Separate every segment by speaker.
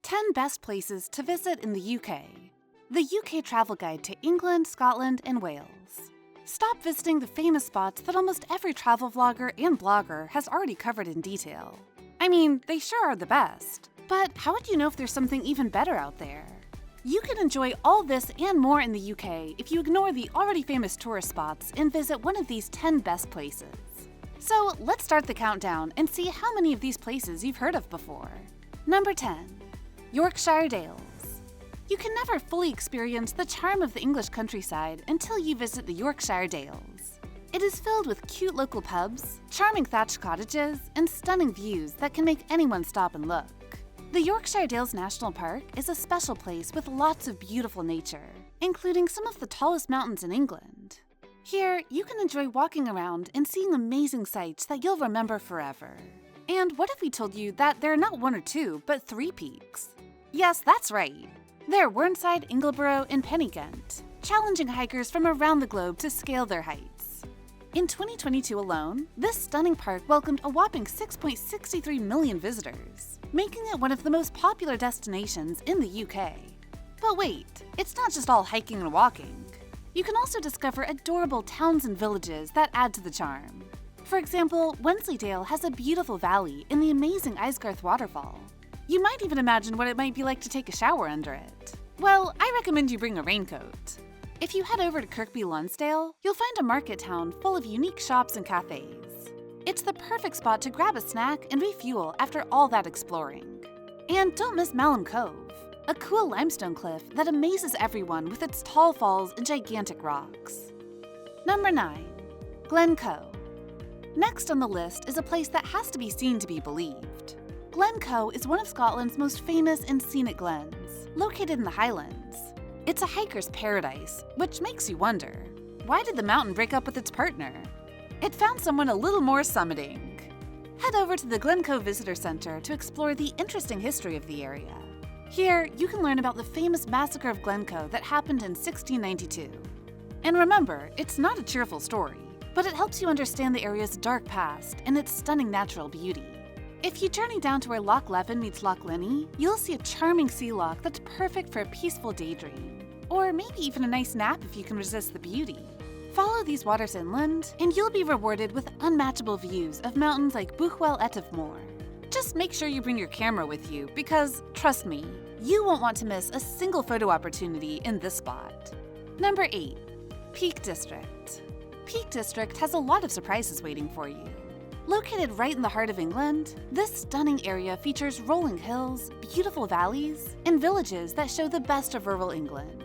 Speaker 1: 10 Best Places to Visit in the UK. The UK Travel Guide to England, Scotland, and Wales. Stop visiting the famous spots that almost every travel vlogger and blogger has already covered in detail. I mean, they sure are the best. But how would you know if there's something even better out there? You can enjoy all this and more in the UK if you ignore the already famous tourist spots and visit one of these 10 best places. So let's start the countdown and see how many of these places you've heard of before. Number 10. Yorkshire Dales. You can never fully experience the charm of the English countryside until you visit the Yorkshire Dales. It is filled with cute local pubs, charming thatched cottages, and stunning views that can make anyone stop and look. The Yorkshire Dales National Park is a special place with lots of beautiful nature, including some of the tallest mountains in England. Here, you can enjoy walking around and seeing amazing sights that you'll remember forever. And what if we told you that there are not one or two, but 3 peaks? Yes, that's right. They're Whernside, Ingleborough, and Pennygent, challenging hikers from around the globe to scale their heights. In 2022 alone, this stunning park welcomed a whopping 6.63 million visitors, making it one of the most popular destinations in the UK. But wait, it's not just all hiking and walking. You can also discover adorable towns and villages that add to the charm. For example, Wensleydale has a beautiful valley in the amazing Isgarth waterfall. You might even imagine what it might be like to take a shower under it. Well, I recommend you bring a raincoat. If you head over to Kirkby Lonsdale, you'll find a market town full of unique shops and cafes. It's the perfect spot to grab a snack and refuel after all that exploring. And don't miss Malham Cove, a cool limestone cliff that amazes everyone with its tall falls and gigantic rocks. Number 9. Glencoe. Next on the list is a place that has to be seen to be believed. Glencoe is one of Scotland's most famous and scenic glens, located in the Highlands. It's a hiker's paradise, which makes you wonder, why did the mountain break up with its partner? It found someone a little more summiting. Head over to the Glencoe Visitor Centre to explore the interesting history of the area. Here, you can learn about the famous massacre of Glencoe that happened in 1692. And remember, it's not a cheerful story, but it helps you understand the area's dark past and its stunning natural beauty. If you journey down to where Loch Leven meets Loch Linney, you'll see a charming sea loch that's perfect for a peaceful daydream. Or maybe even a nice nap if you can resist the beauty. Follow these waters inland, and you'll be rewarded with unmatchable views of mountains like Buchwell Etive Just make sure you bring your camera with you because, trust me, you won't want to miss a single photo opportunity in this spot. Number 8. Peak District. Peak District has a lot of surprises waiting for you. Located right in the heart of England, this stunning area features rolling hills, beautiful valleys, and villages that show the best of rural England.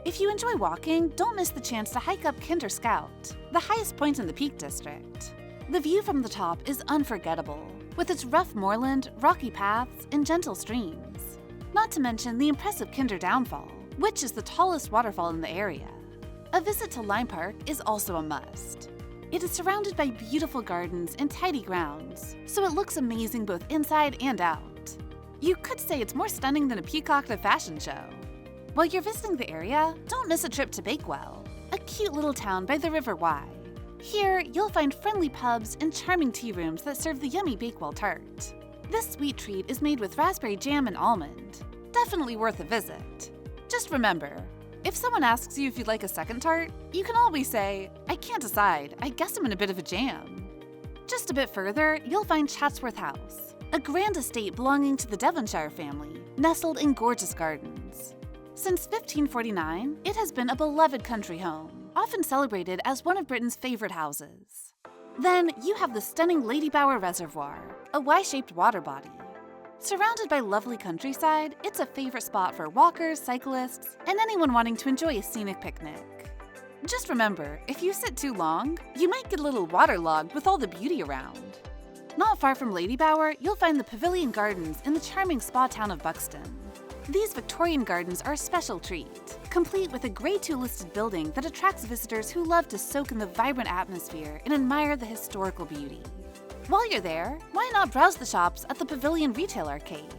Speaker 1: If you enjoy walking, don't miss the chance to hike up Kinder Scout, the highest point in the Peak District. The view from the top is unforgettable, with its rough moorland, rocky paths, and gentle streams. Not to mention the impressive Kinder Downfall, which is the tallest waterfall in the area. A visit to Lime Park is also a must. It is surrounded by beautiful gardens and tidy grounds, so it looks amazing both inside and out. You could say it's more stunning than a peacock at a fashion show. While you're visiting the area, don't miss a trip to Bakewell, a cute little town by the River Wye. Here, you'll find friendly pubs and charming tea rooms that serve the yummy Bakewell tart. This sweet treat is made with raspberry jam and almond. Definitely worth a visit. Just remember, if someone asks you if you'd like a second tart, you can always say, "I can't decide, I guess I'm in a bit of a jam." Just a bit further, you'll find Chatsworth House, a grand estate belonging to the Devonshire family, nestled in gorgeous gardens. Since 1549, it has been a beloved country home, often celebrated as one of Britain's favorite houses. Then you have the stunning Lady Bower Reservoir, a Y-shaped water body. Surrounded by lovely countryside, it's a favorite spot for walkers, cyclists, and anyone wanting to enjoy a scenic picnic. Just remember, if you sit too long, you might get a little waterlogged with all the beauty around. Not far from Lady Bower, you'll find the Pavilion Gardens in the charming spa town of Buxton. These Victorian gardens are a special treat, complete with a Grade 2 listed building that attracts visitors who love to soak in the vibrant atmosphere and admire the historical beauty. While you're there, why not browse the shops at the Pavilion Retail Arcade?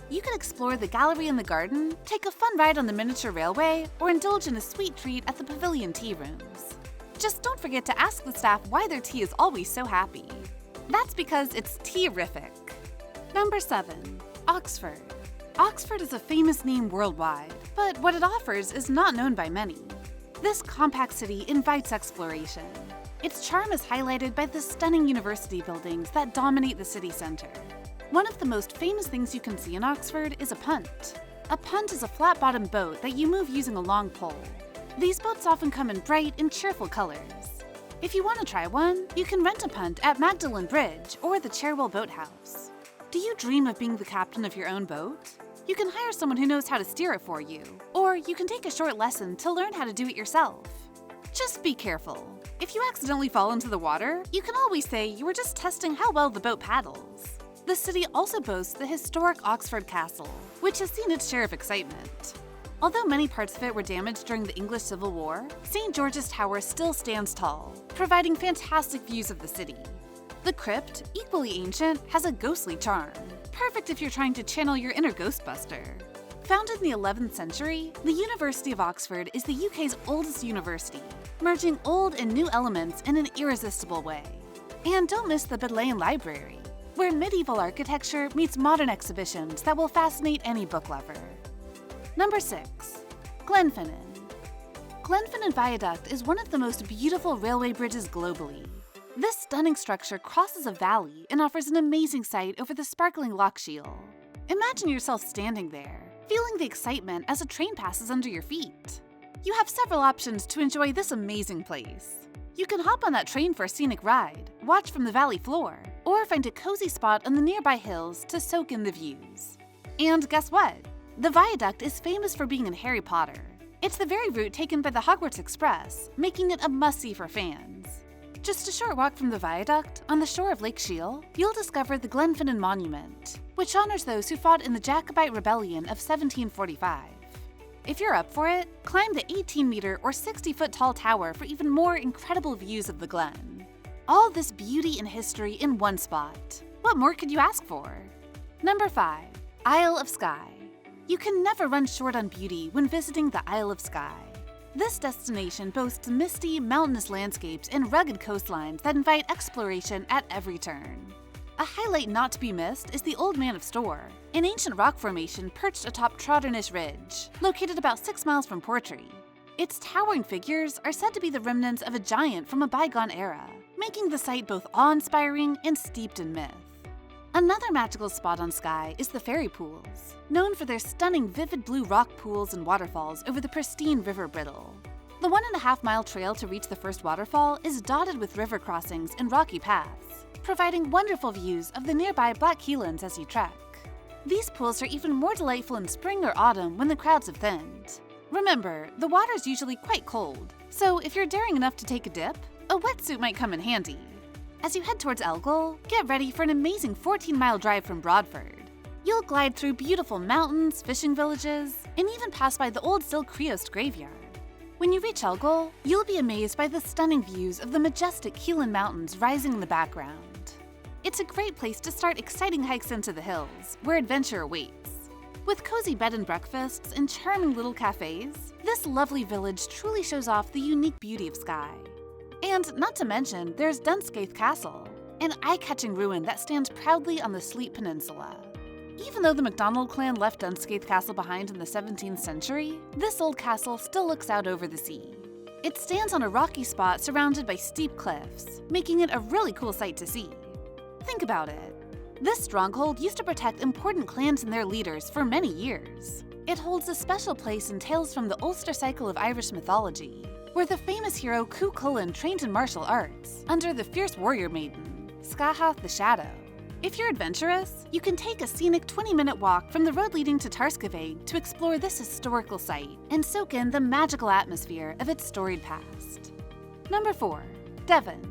Speaker 1: You can explore the gallery in the garden, take a fun ride on the miniature railway, or indulge in a sweet treat at the Pavilion tea rooms. Just don't forget to ask the staff why their tea is always so happy. That's because it's tea-rific. Number 7. Oxford. Oxford is a famous name worldwide, but what it offers is not known by many. This compact city invites exploration. Its charm is highlighted by the stunning university buildings that dominate the city center. One of the most famous things you can see in Oxford is a punt. A punt is a flat-bottomed boat that you move using a long pole. These boats often come in bright and cheerful colors. If you want to try one, you can rent a punt at Magdalen Bridge or the Cherwell Boathouse. Do you dream of being the captain of your own boat? You can hire someone who knows how to steer it for you, or you can take a short lesson to learn how to do it yourself. Just be careful. If you accidentally fall into the water, you can always say you were just testing how well the boat paddles. The city also boasts the historic Oxford Castle, which has seen its share of excitement. Although many parts of it were damaged during the English Civil War, St. George's Tower still stands tall, providing fantastic views of the city. The crypt, equally ancient, has a ghostly charm, perfect if you're trying to channel your inner Ghostbuster. Founded in the 11th century, the University of Oxford is the UK's oldest university, merging old and new elements in an irresistible way. And don't miss the Bodleian Library, where medieval architecture meets modern exhibitions that will fascinate any book lover. Number 6. Glenfinnan. Glenfinnan Viaduct is one of the most beautiful railway bridges globally. This stunning structure crosses a valley and offers an amazing sight over the sparkling lochs. Imagine yourself standing there, feeling the excitement as a train passes under your feet. You have several options to enjoy this amazing place. You can hop on that train for a scenic ride, watch from the valley floor, or find a cozy spot on the nearby hills to soak in the views. And guess what? The viaduct is famous for being in Harry Potter. It's the very route taken by the Hogwarts Express, making it a must-see for fans. Just a short walk from the viaduct, on the shore of Lake Shiel, you'll discover the Glenfinnan Monument, which honors those who fought in the Jacobite Rebellion of 1745. If you're up for it, climb the 18-meter or 60-foot tall tower for even more incredible views of the Glen. All this beauty and history in one spot. What more could you ask for? Number 5. Isle of Skye. You can never run short on beauty when visiting the Isle of Skye. This destination boasts misty, mountainous landscapes and rugged coastlines that invite exploration at every turn. A highlight not to be missed is the Old Man of Storr, an ancient rock formation perched atop Trotternish Ridge, located about 6 miles from Portree. Its towering figures are said to be the remnants of a giant from a bygone era, making the site both awe-inspiring and steeped in myth. Another magical spot on Skye is the Fairy Pools, known for their stunning vivid blue rock pools and waterfalls over the pristine River Brittle. The 1.5-mile trail to reach the first waterfall is dotted with river crossings and rocky paths, providing wonderful views of the nearby Black Heelands as you trek. These pools are even more delightful in spring or autumn when the crowds have thinned. Remember, the water's usually quite cold, so if you're daring enough to take a dip, a wetsuit might come in handy. As you head towards Elgol, get ready for an amazing 14-mile drive from Broadford. You'll glide through beautiful mountains, fishing villages, and even pass by the old Silk Creost graveyard. When you reach Elgol, you'll be amazed by the stunning views of the majestic Keelan Mountains rising in the background. It's a great place to start exciting hikes into the hills, where adventure awaits. With cozy bed and breakfasts and charming little cafes, this lovely village truly shows off the unique beauty of Skye. And not to mention, there's Dunscaith Castle, an eye-catching ruin that stands proudly on the Sleat Peninsula. Even though the MacDonald clan left Dunscaith Castle behind in the 17th century, this old castle still looks out over the sea. It stands on a rocky spot surrounded by steep cliffs, making it a really cool sight to see. Think about it. This stronghold used to protect important clans and their leaders for many years. It holds a special place in tales from the Ulster cycle of Irish mythology, where the famous hero Cú Chulainn trained in martial arts under the fierce warrior maiden, Scahath the Shadow. If you're adventurous, you can take a scenic 20-minute walk from the road leading to Tarskaveg to explore this historical site and soak in the magical atmosphere of its storied past. Number 4. Devon.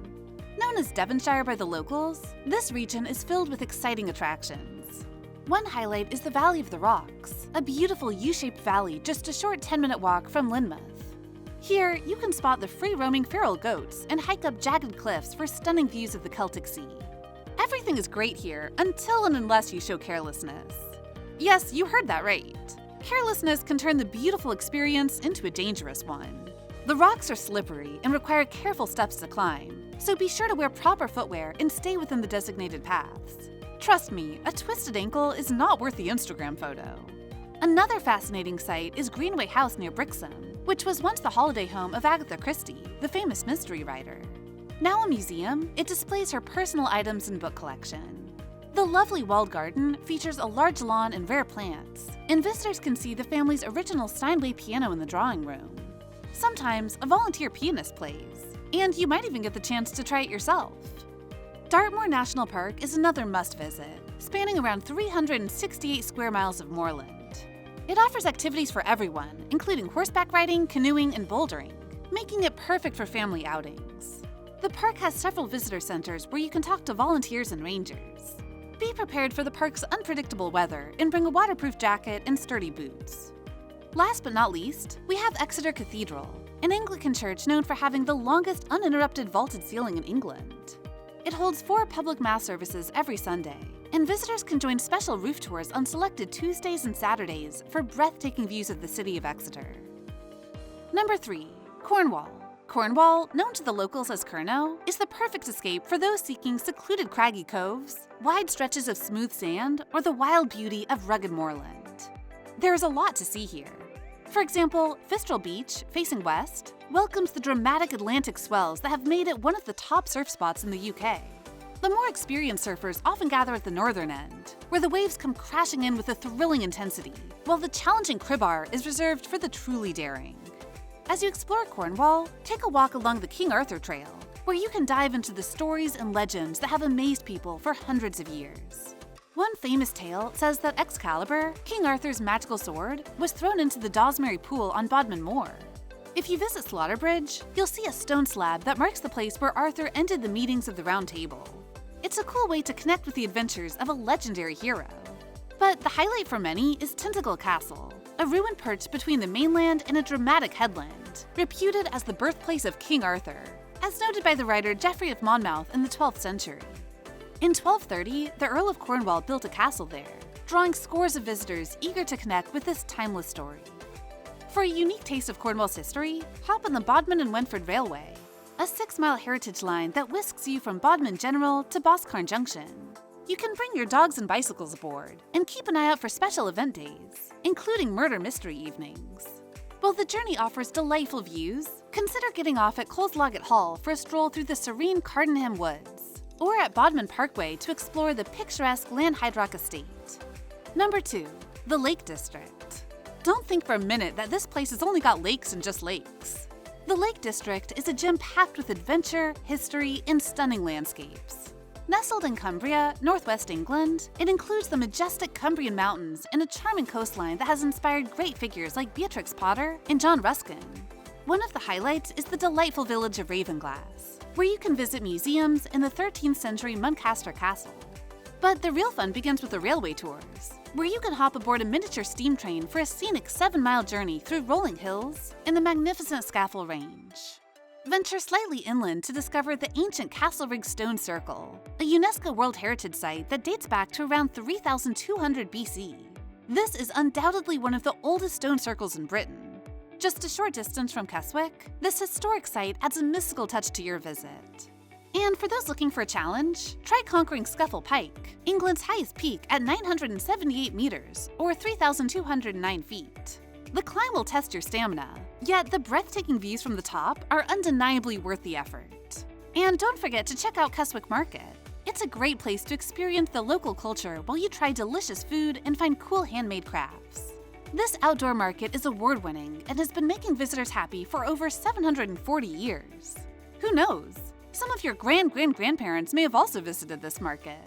Speaker 1: Known as Devonshire by the locals, this region is filled with exciting attractions. One highlight is the Valley of the Rocks, a beautiful U-shaped valley just a short 10-minute walk from Lynmouth. Here, you can spot the free-roaming feral goats and hike up jagged cliffs for stunning views of the Celtic Sea. Everything is great here until and unless you show carelessness. Yes, you heard that right. Carelessness can turn the beautiful experience into a dangerous one. The rocks are slippery and require careful steps to climb, so be sure to wear proper footwear and stay within the designated paths. Trust me, a twisted ankle is not worth the Instagram photo. Another fascinating site is Greenway House near Brixham, which was once the holiday home of Agatha Christie, the famous mystery writer. Now a museum, it displays her personal items and book collection. The lovely walled garden features a large lawn and rare plants, and visitors can see the family's original Steinway piano in the drawing room. Sometimes a volunteer pianist plays, and you might even get the chance to try it yourself. Dartmoor National Park is another must-visit, spanning around 368 square miles of moorland. It offers activities for everyone, including horseback riding, canoeing, and bouldering, making it perfect for family outings. The park has several visitor centers where you can talk to volunteers and rangers. Be prepared for the park's unpredictable weather and bring a waterproof jacket and sturdy boots. Last but not least, we have Exeter Cathedral, an Anglican church known for having the longest uninterrupted vaulted ceiling in England. It holds 4 public mass services every Sunday, and visitors can join special roof tours on selected Tuesdays and Saturdays for breathtaking views of the city of Exeter. Number 3. Cornwall. Cornwall, known to the locals as Kernow, is the perfect escape for those seeking secluded craggy coves, wide stretches of smooth sand, or the wild beauty of rugged moorland. There is a lot to see here. For example, Fistral Beach, facing west, welcomes the dramatic Atlantic swells that have made it one of the top surf spots in the UK. The more experienced surfers often gather at the northern end, where the waves come crashing in with a thrilling intensity, while the challenging Cribbar is reserved for the truly daring. As you explore Cornwall, take a walk along the King Arthur Trail, where you can dive into the stories and legends that have amazed people for hundreds of years. One famous tale says that Excalibur, King Arthur's magical sword, was thrown into the Dawsbury Pool on Bodmin Moor. If you visit Slaughter-Bridge, you'll see a stone slab that marks the place where Arthur ended the meetings of the Round Table. It's a cool way to connect with the adventures of a legendary hero. But the highlight for many is Tintagel Castle, a ruin perched between the mainland and a dramatic headland, reputed as the birthplace of King Arthur, as noted by the writer Geoffrey of Monmouth in the 12th century. In 1230, the Earl of Cornwall built a castle there, drawing scores of visitors eager to connect with this timeless story. For a unique taste of Cornwall's history, hop on the Bodmin and Wentford Railway, a 6-mile heritage line that whisks you from Bodmin General to Boscarn Junction. You can bring your dogs and bicycles aboard, and keep an eye out for special event days, including murder mystery evenings. While the journey offers delightful views, consider getting off at Colesloggett Hall for a stroll through the serene Cardenham Woods, or at Bodmin Parkway to explore the picturesque Lanhydrock Estate. Number 2. The Lake District. Don't think for a minute that this place has only got lakes and just lakes. The Lake District is a gem packed with adventure, history, and stunning landscapes. Nestled in Cumbria, northwest England, it includes the majestic Cumbrian mountains and a charming coastline that has inspired great figures like Beatrix Potter and John Ruskin. One of the highlights is the delightful village of Ravenglass, where you can visit museums in the 13th century Muncaster Castle. But the real fun begins with the railway tours, where you can hop aboard a miniature steam train for a scenic 7-mile journey through rolling hills and the magnificent Scafell Range. Venture slightly inland to discover the ancient Castlerig Stone Circle, a UNESCO World Heritage Site that dates back to around 3200 BC. This is undoubtedly one of the oldest stone circles in Britain. Just a short distance from Keswick, this historic site adds a mystical touch to your visit. And for those looking for a challenge, try conquering Scuffle Pike, England's highest peak at 978 meters, or 3,209 feet. The climb will test your stamina, yet the breathtaking views from the top are undeniably worth the effort. And don't forget to check out Keswick Market. It's a great place to experience the local culture while you try delicious food and find cool handmade crafts. This outdoor market is award-winning and has been making visitors happy for over 740 years. Who knows? Some of your grandparents may have also visited this market.